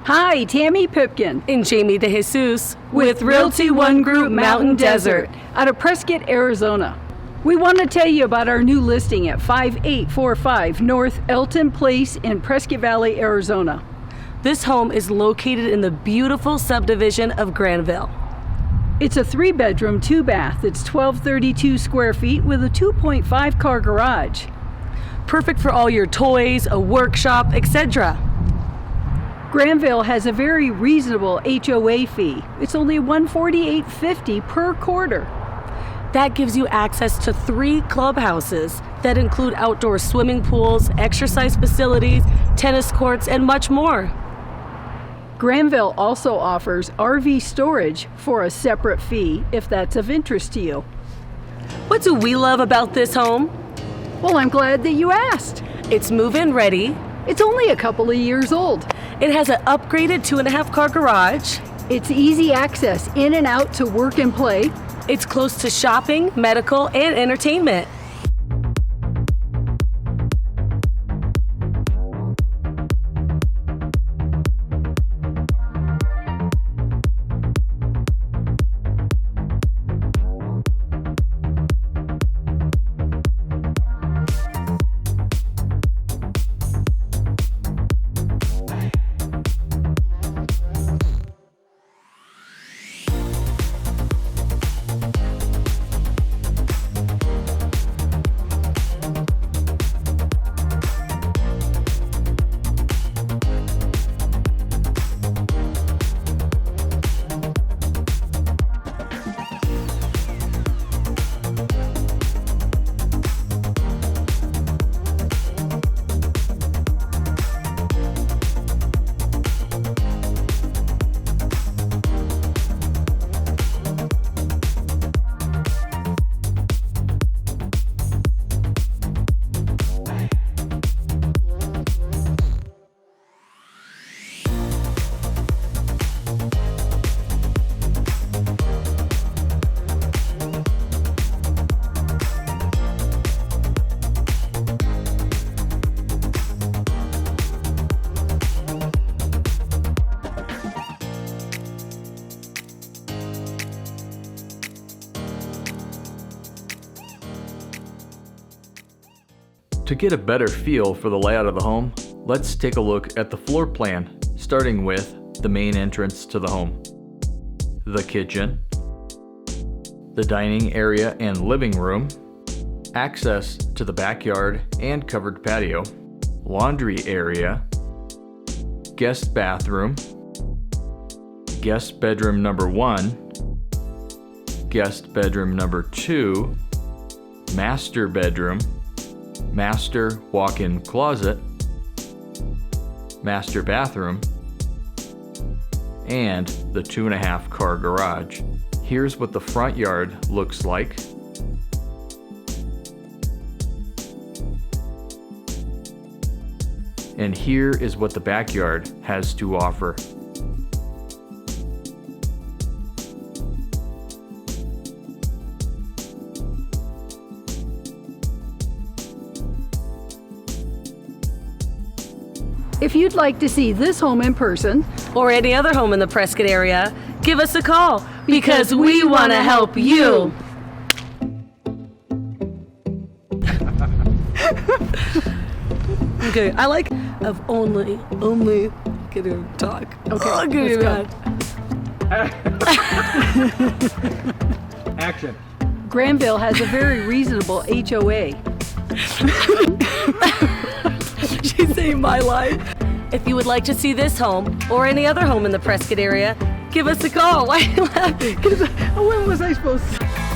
Hi, Tammy Pipkin And Jamie DeJesus with Realty One Group Mountain Desert out of Prescott, Arizona. We want to tell you about our new listing at 5845 North Elton Place in Prescott Valley, Arizona. This home is located in the beautiful subdivision of Granville. It's a 3-bedroom, 2-bath. It's 1,232 square feet with a 2.5 car garage. Perfect for all your toys, a workshop, etc. Granville has a very reasonable HOA fee. It's only $148.50 per quarter. That gives you access to 3 clubhouses that include outdoor swimming pools, exercise facilities, tennis courts, and much more. Granville also offers RV storage for a separate fee if that's of interest to you. What do we love about this home? Well, I'm glad that you asked. It's move-in ready. It's only a couple of years old. It has an upgraded 2.5 car garage. It's easy access in and out to work and play. It's close to shopping, medical, and entertainment. To get a better feel for the layout of the home, let's take a look at the floor plan, starting with the main entrance to the home, the kitchen, the dining area and living room, access to the backyard and covered patio, laundry area, guest bathroom, guest bedroom number 1, guest bedroom number 2, master bedroom, master walk-in closet, master bathroom, and the 2.5 car garage. Here's what the front yard looks like. And here is what the backyard has to offer. If you'd like to see this home in person, or any other home in the Prescott area, give us a call because we want to help you. Okay, I like of only gonna talk. Okay, let's go. Action. Granville has a very reasonable HOA. She's saying my life. If you would like to see this home or any other home in the Prescott area, give us a call. Why are you laughing? When was I supposed to?